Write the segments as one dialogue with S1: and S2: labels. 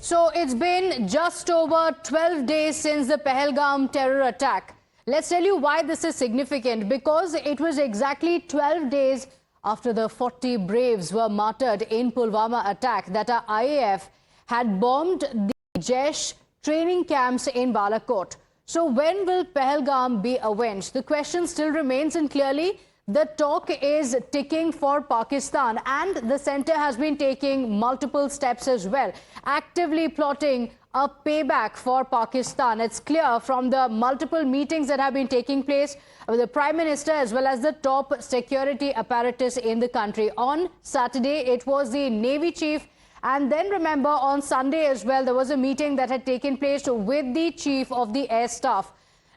S1: So it's been just over 12 days since the Pahalgam terror attack. Let's tell you why this is significant. Because it was exactly 12 days after the 40 braves were martyred in Pulwama attack that our IAF had bombed the Jaish training camps in Balakot. So when will Pahalgam be avenged? The question still remains, and clearly the talk is ticking for Pakistan, and the centre has been taking multiple steps as well, actively plotting a payback for Pakistan. It's clear from the multiple meetings that have been taking place with the Prime Minister as well as the top security apparatus in the country. On Saturday, it was the Navy Chief, and then remember on Sunday as well, there was a meeting that had taken place with the Chief of the Air Staff.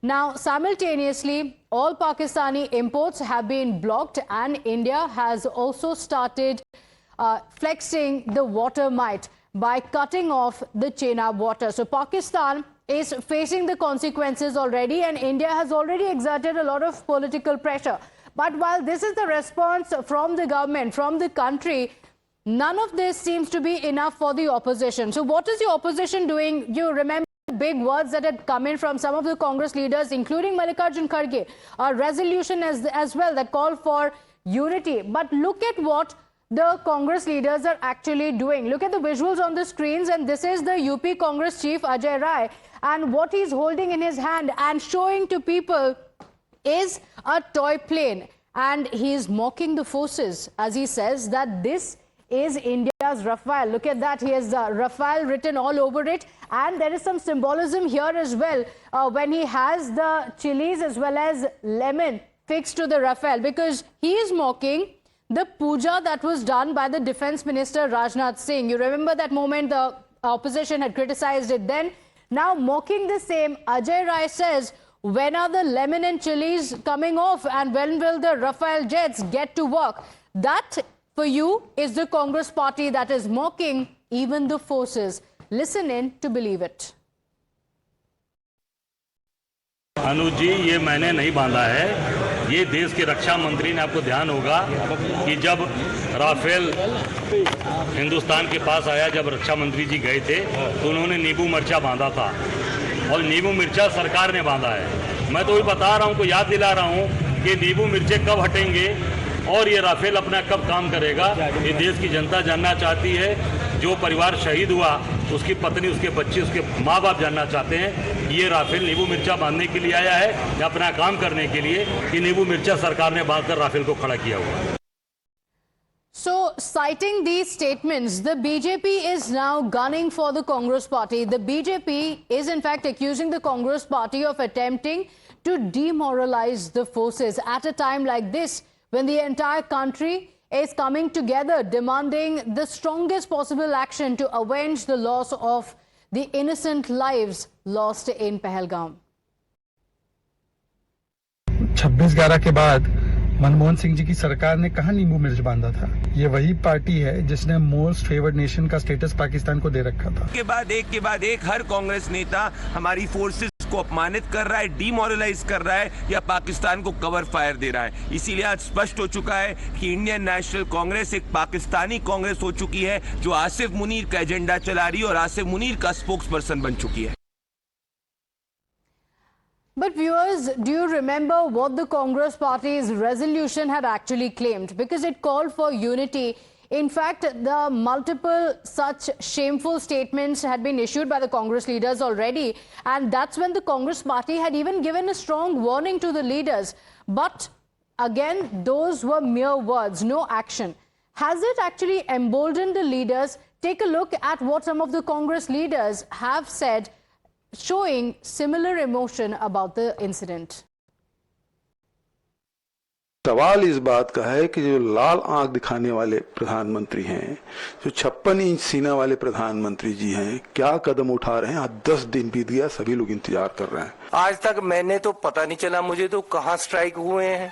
S1: Now, simultaneously, all Pakistani imports have been blocked, and India has also started flexing the water might by cutting off the Chenab water. So Pakistan is facing the consequences already, and India has already exerted a lot of political pressure. But while this is the response from the government, from the country, none of this seems to be enough for the opposition. So what is the opposition doing? You remember big words that had come in from some of the Congress leaders, including Mallikarjun Kharge, a resolution as well that called for unity. But look at what the Congress leaders are actually doing. Look at the visuals on the screens, and this is the UP Congress chief Ajay Rai, and what he's holding in his hand and showing to people is a toy plane, and he's mocking the forces as he says that this is India's Rafale. Look at that. He has Rafale written all over it. And there is some symbolism here as well when he has the chilies as well as lemon fixed to the Rafale, because he is mocking the puja that was done by the Defence Minister Rajnath Singh. You remember that moment the opposition had criticized it then. Now mocking the same, Ajay Rai says, when are the lemon and chilies coming off, and when will the Rafale jets get to work? That for you is the Congress party that is mocking even the forces. Listen in to believe it.
S2: अनुज जी, ये मैंने नहीं बांधा है, ये देश के रक्षा मंत्री ने, आपको ध्यान होगा कि जब राफेल हिंदुस्तान के पास आया, जब रक्षा मंत्री जी गए थे तो उन्होंने नींबू मिर्चा बांधा था, और नींबू मिर्चा सरकार ने बांधा है। मैं तो वही बता रहा हूँ, को याद दिला रहा हूँ कि नींबू मिर्चे कब हटेंगे और ये राफेल अपना कब काम करेगा। ये देश की जनता जानना चाहती है। जो परिवार शहीद हुआ, उसकी पत्नी, उसके बच्चे, उसके माँ बाप जानना चाहते हैं ये राफेल नींबू मिर्चा बांधने के लिए आया है या अपना काम करने के लिए, कि नींबू मिर्चा सरकार ने बांधकर राफेल को खड़ा किया हुआ।
S1: So, citing these statements, the BJP is now gunning for the Congress party. The BJP is in fact accusing the Congress party of attempting to demoralize the forces at a time like this, when the entire country is coming together demanding the strongest possible action to avenge the loss of the innocent lives lost in Pahalgam.
S3: 26/11 के बाद मनमोहन सिंह जी की सरकार ने कहां नींबू मिर्च बांधा था। ये वही पार्टी है जिसने मोस्ट फेवर्ड नेशन का स्टेटस पाकिस्तान को दे रखा था।
S4: के बाद एक हर कांग्रेस नेता हमारी फोर्सेस को अपमानित कर रहा है, डीमोरलाइज कर रहा है या पाकिस्तान को कवर फायर दे रहा है। इसीलिए आज स्पष्ट हो चुका है कि इंडियन नेशनल कांग्रेस एक पाकिस्तानी कांग्रेस हो चुकी है, जो आसिफ मुनीर का एजेंडा चला रही है और आसिफ मुनीर का स्पोक्स पर्सन बन चुकी है।
S1: But viewers, do you remember what the Congress party's resolution had actually claimed? Because it called for unity. In fact, the multiple such shameful statements had been issued by the Congress leaders already. And that's when the Congress party had even given a strong warning to the leaders. But again, those were mere words, no action. Has it actually emboldened the leaders? Take a look at what some of the Congress leaders have said, showing similar emotion about the incident.
S5: सवाल इस बात का है कि जो लाल आंख दिखाने वाले प्रधानमंत्री हैं, जो 56 इंच सीना वाले प्रधानमंत्री जी हैं, क्या कदम उठा रहे हैं। आज 10 दिन बीत गया, सभी लोग इंतजार कर रहे हैं।
S6: आज तक मैंने तो पता नहीं चला मुझे तो कहाँ स्ट्राइक हुए हैं,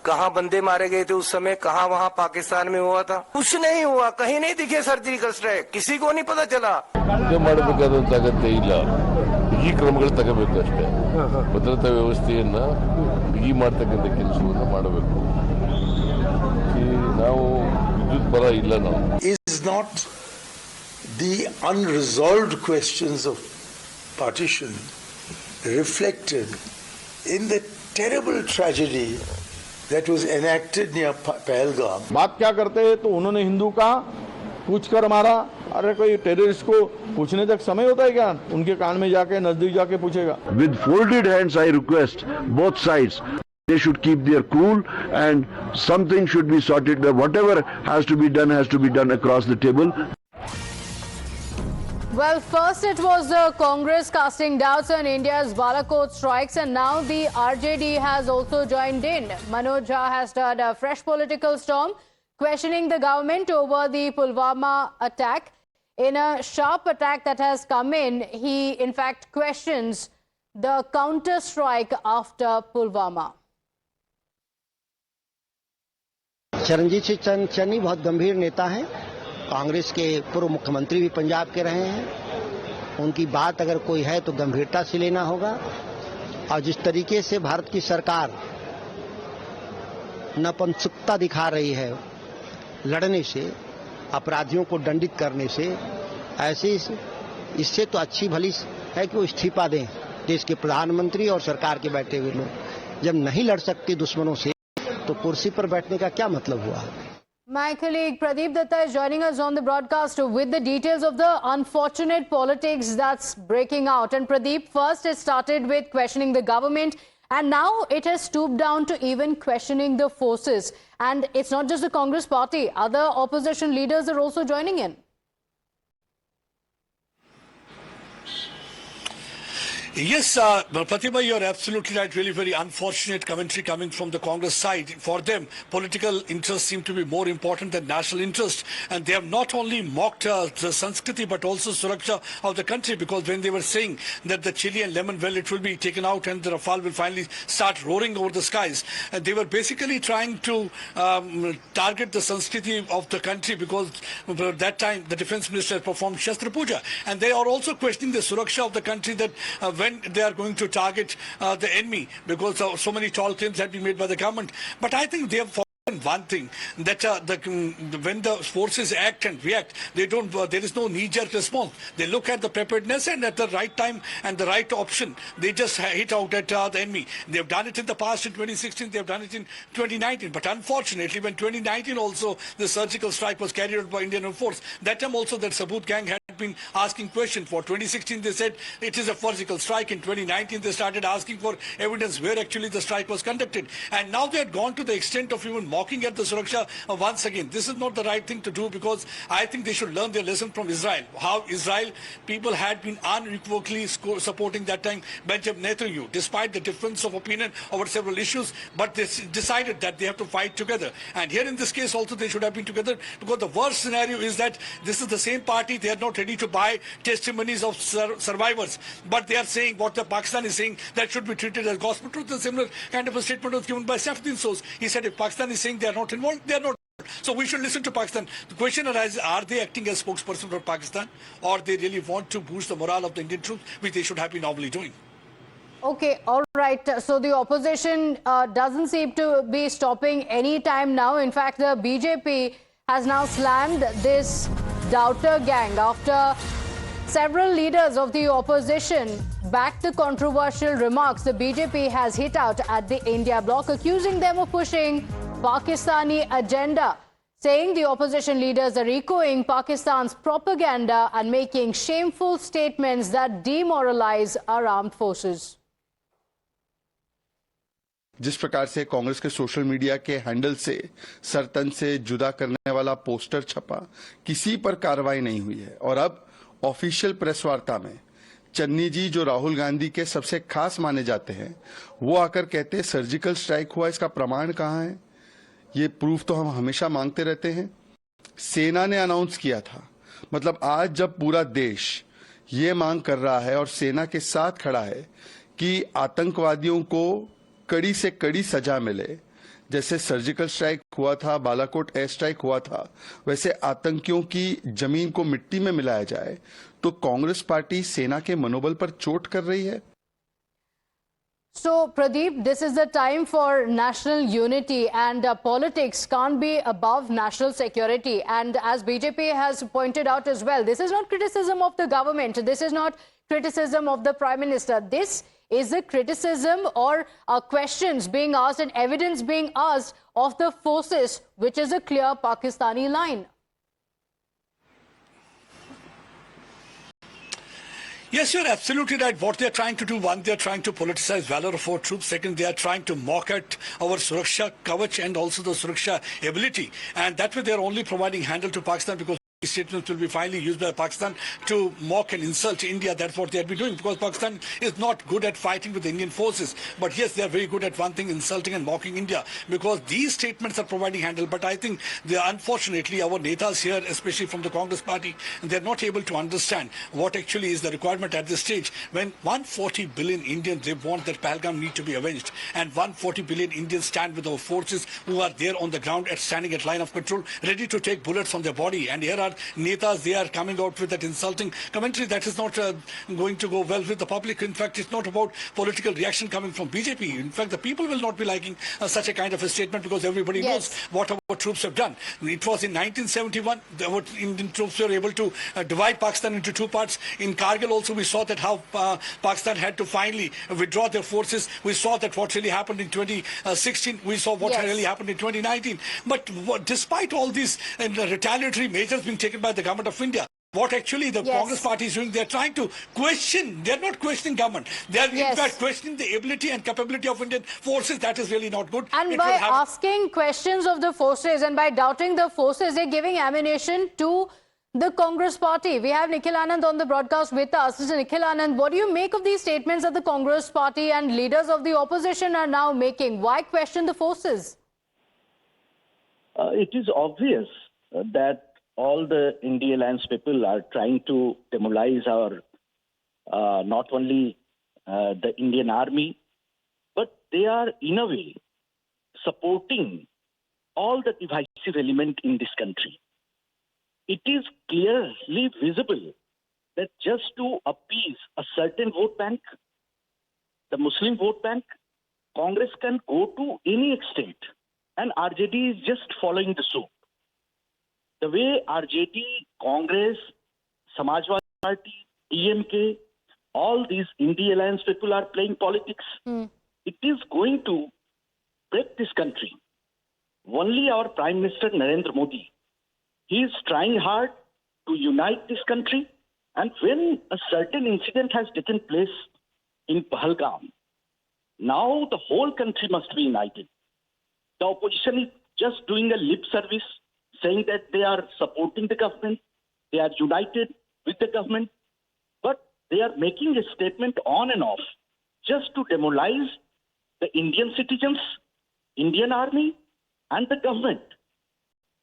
S6: कहाँ बंदे मारे गए थे उस समय, कहाँ वहाँ पाकिस्तान में हुआ था। कुछ नहीं हुआ, कहीं नहीं दिखे सर्जिकल स्ट्राइक, किसी को नहीं पता चला।
S7: ಈ ಕ್ರಮಗಳು ತಗೋಬೇಕಷ್ಟೇ। ಭದ್ರತಾ ವ್ಯವಸ್ಥೆಯನ್ನ ಬಿಗಿ ಮಾಡತಕ್ಕಂಥ ಕೆಲಸವನ್ನು ಮಾಡಬೇಕು। ನಾವು ವಿದ್ಯುತ್ ಬರ ಇಲ್ಲ ನಾವು.
S8: Is not the unresolved questions of partition reflected in the terrible tragedy that was enacted near Pahalgam.
S9: बात क्या करते हैं तो उन्होंने हिंदू का पूछ कर मारा। अरे कोई टेररिस्ट को पूछने तक समय होता है क्या? उनके कान में जाके नजदीक जाके पूछेगा।
S10: With folded hands, I request both sides. They should keep their cool and something should be sorted. Whatever has to be done across the table.
S1: Well, first it was the Congress casting doubts on India's Balakot strikes, and now the RJD has also joined in. Manoj Jha has stirred a fresh political storm, questioning the government over the Pulwama attack. In a sharp attack that has come in, he in fact questions the counter-strike after Pulwama.
S11: Charanjit Singh Channi बहुत गंभीर नेता हैं। कांग्रेस के पूर्व मुख्यमंत्री भी पंजाब के रहे हैं। उनकी बात अगर कोई है तो गंभीरता से लेना होगा। और जिस तरीके से भारत की सरकार नपुंसकता दिखा रही है लड़ने से, अपराधियों को दंडित करने से, ऐसे इससे तो अच्छी भली है कि वो इस्तीफा दें। देश के प्रधानमंत्री और सरकार के बैठे हुए लोग जब नहीं लड़ सकते दुश्मनों से तो कुर्सी पर बैठने का क्या मतलब हुआ?
S1: My colleague Pradeep Datta is joining us on the broadcast with the details of the unfortunate politics that's breaking out. And Pradeep, first it started with questioning the government, and now it has stooped down to even questioning the forces. And it's not just the Congress party, other opposition leaders are also joining in.
S12: Yes, Pratibha, you're absolutely right. Really very unfortunate commentary coming from the Congress side. For them, political interests seem to be more important than national interest. And they have not only mocked the Sanskriti, but also Suraksha of the country. Because when they were saying that the chili and lemon, well, it will be taken out and the Rafale will finally start roaring over the skies. And they were basically trying to target the Sanskriti of the country, because at that time the defense minister performed Shastra Puja. And they are also questioning the Suraksha of the country, that when they are going to target the enemy, because so many tall claims had been made by the government. But I think they have one thing, that when the forces act and react, they don't. There is no knee-jerk response. They look at the preparedness, and at the right time and the right option, they just hit out at the enemy. They have done it in the past in 2016. They have done it in 2019. But unfortunately, when 2019 also the surgical strike was carried out by Indian Air Force, that time also that Sabut gang had been asking questions. For 2016, they said it is a surgical strike. In 2019, they started asking for evidence where actually the strike was conducted. And now they had gone to the extent of even mocking at the Suraksha once again. This is not the right thing to do, because I think they should learn their lesson from Israel. How Israel people had been unequivocally supporting that time Benjamin Netanyahu, despite the difference of opinion over several issues, but they decided that they have to fight together. And here in this case also they should have been together, because the worst scenario is that this is the same party, they are not ready to buy testimonies of survivors, but they are saying what the Pakistan is saying, that should be treated as gospel truth. A similar kind of a statement was given by Saifuddin Soos. He said if Pakistan is saying they are not involved, they are not. So we should listen to Pakistan. The question arises, are they acting as spokesperson for Pakistan, or they really want to boost the morale of the Indian troops, which they should have been normally doing?
S1: Okay, all right. So the opposition doesn't seem to be stopping any time now. In fact, the BJP has now slammed this doubter gang after several leaders of the opposition backed the controversial remarks. The BJP has hit out at the India bloc, accusing them of pushing Pakistani agenda, saying the opposition leaders are echoing Pakistan's propaganda and making shameful statements that demoralize our armed forces.
S3: जिस प्रकार से कांग्रेस के social media के handle से सरतन से जुदा करने वाला पोस्टर छपा, किसी पर कार्रवाई नहीं हुई है। और अब ऑफिशियल प्रेस वार्ता में चन्नी जी, जो राहुल गांधी के सबसे खास माने जाते हैं, वो आकर कहते हैं सर्जिकल स्ट्राइक हुआ, इसका प्रमाण कहाँ है? ये प्रूफ तो हम हमेशा मांगते रहते हैं। सेना ने अनाउंस किया था, मतलब आज जब पूरा देश ये मांग कर रहा है और सेना के साथ खड़ा है कि आतंकवादियों को कड़ी से कड़ी सजा मिले, जैसे सर्जिकल स्ट्राइक हुआ था, बालाकोट एयर स्ट्राइक हुआ था, वैसे आतंकियों की जमीन को मिट्टी में मिलाया जाए, तो कांग्रेस पार्टी सेना के मनोबल पर चोट कर रही है।
S1: So, Pradeep, this is the time for national unity, and politics can't be above national security. And as BJP has pointed out as well, this is not criticism of the government. This is not criticism of the Prime Minister. This is a criticism or questions being asked and evidence being asked of the forces, which is a clear Pakistani line.
S12: Yes, you're absolutely right. What they're trying to do, one, they're trying to politicize valor of our troops. Second, they are trying to mock at our Suraksha Kavach and also the Suraksha ability. And that way they're only providing handle to Pakistan, because these statements will be finally used by Pakistan to mock and insult India. That's what they'll be doing, because Pakistan is not good at fighting with the Indian forces. But yes, they're very good at one thing, insulting and mocking India, because these statements are providing handle. But I think unfortunately our netas here, especially from the Congress party, they're not able to understand what actually is the requirement at this stage. When 140 billion Indians, they want that Pahalgam need to be avenged, and 140 billion Indians stand with our forces who are there on the ground at standing at line of control, ready to take bullets on their body. And here are netas, they are coming out with that insulting commentary that is not going to go well with the public. In fact, it's not about political reaction coming from BJP. In fact, the people will not be liking such a kind of a statement, because everybody knows what our troops have done. It was in 1971, our Indian troops were able to divide Pakistan into two parts. In Kargil also we saw that how Pakistan had to finally withdraw their forces. We saw that what really happened in 2016. We saw what really happened in 2019. But despite all these retaliatory measures being taken by the government of India, what actually the Congress party is doing, they're trying to question. They're not questioning government. They're in fact questioning the ability and capability of Indian forces. That is really not good.
S1: And by asking questions of the forces and by doubting the forces, they're giving ammunition to the Congress party. We have Nikhil Anand on the broadcast with us. Mr. Nikhil Anand, what do you make of these statements that the Congress party and leaders of the opposition are now making? Why question the forces?
S13: It is obvious that all the India Alliance people are trying to demoralize our, not only the Indian Army, but they are in a way supporting all the divisive element in this country. It is clearly visible that just to appease a certain vote bank, the Muslim vote bank, Congress can go to any extent, and RJD is just following the suit. The way RJD, Congress, Samajwadi Party, DMK, all these India Alliance people are playing politics, it is going to break this country. Only our Prime Minister Narendra Modi, he is trying hard to unite this country. And when a certain incident has taken place in Pahalgam, now the whole country must be united. The opposition is just doing a lip service, saying that they are supporting the government, they are united with the government, but they are making a statement on and off just to demoralize the Indian citizens, Indian Army, and the government.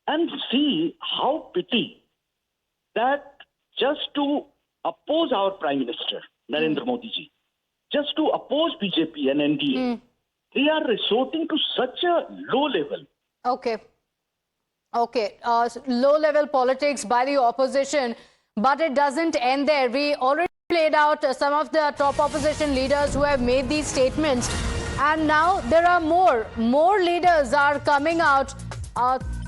S13: And see how pity that just to oppose our Prime Minister, Narendra Modi ji, just to oppose BJP and NDA, they are resorting to such a low level.
S1: Low-level politics by the opposition, but it doesn't end there. We already played out some of the top opposition leaders who have made these statements, and now there are more leaders are coming out,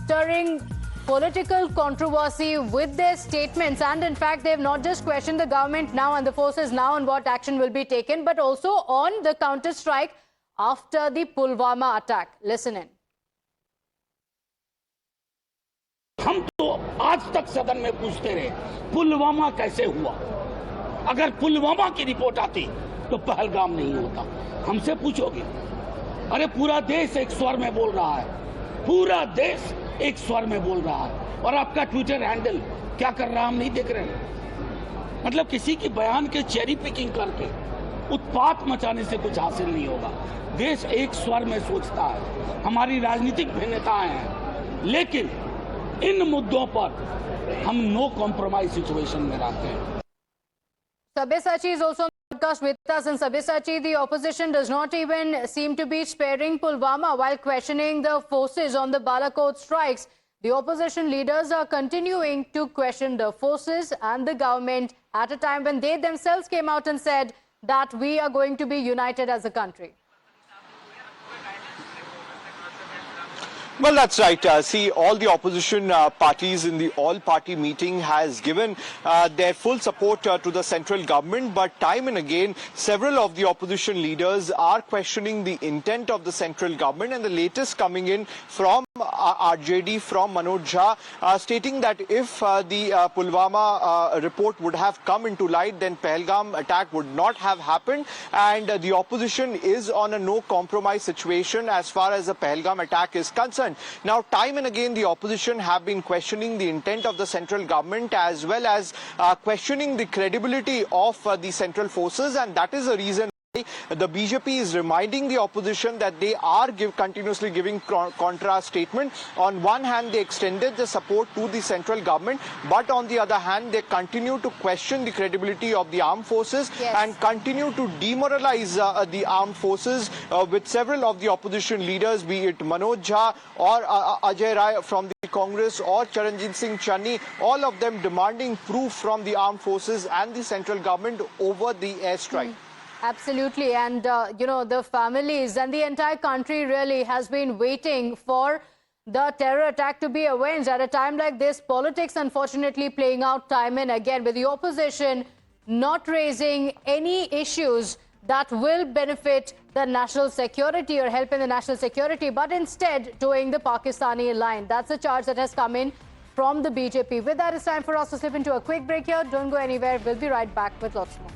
S1: stirring political controversy with their statements. And in fact, they have not just questioned the government now and the forces now on what action will be taken, but also on the counter-strike after the Pulwama attack. Listen in.
S14: हम तो आज तक सदन में पूछते रहे पुलवामा कैसे हुआ। अगर पुलवामा की रिपोर्ट आती तो पहलगाम नहीं होता। हमसे पूछोगे, अरे पूरा देश एक स्वर में बोल रहा है, पूरा देश एक स्वर में बोल रहा है, और आपका ट्विटर हैंडल क्या कर रहा है हम नहीं देख रहे हैं। मतलब किसी की बयान के चेरी पिकिंग करके उत्पात मचाने से कुछ हासिल नहीं होगा। देश एक स्वर में सोचता है। हमारी राजनीतिक भिन्नताएं हैं, लेकिन इन मुद्दों पर हम नो कॉम्प्रोमाइज सिचुएशन में रहते हैं।
S1: Sabyasachi is also on the podcast with us. And Sabyasachi, the opposition does not even seem to be sparing Pulwama while questioning the forces on the Balakot strikes. The opposition leaders are continuing to question the forces and the government at a time when they themselves came out and said that we are going to be united as a country?
S15: Well, that's right. See, all the opposition parties in the all-party meeting has given their full support to the central government. But time and again, several of the opposition leaders are questioning the intent of the central government. And the latest coming in from RJD, from Manoj Jha, stating that if the Pulwama report would have come into light, then Pahalgam attack would not have happened. And the opposition is on a no-compromise situation as far as the Pahalgam attack is concerned. Now, time and again, the opposition have been questioning the intent of the central government as well as questioning the credibility of the central forces, and that is the reason the BJP is reminding the opposition that they are continuously giving contra statement. On one hand, they extended the support to the central government, but on the other hand, they continue to question the credibility of the armed forces and continue to demoralize the armed forces with several of the opposition leaders, be it Manoj Jha or Ajay Rai from the Congress or Charanjit Singh Channi, all of them demanding proof from the armed forces and the central government over the airstrike.
S1: Absolutely. And, you know, the families and the entire country really has been waiting for the terror attack to be avenged. At a time like this, politics unfortunately playing out time and again, with the opposition not raising any issues that will benefit the national security or help in the national security, but instead doing the Pakistani line. That's a charge that has come in from the BJP. With that, it's time for us to slip into a quick break here. Don't go anywhere. We'll be right back with lots more.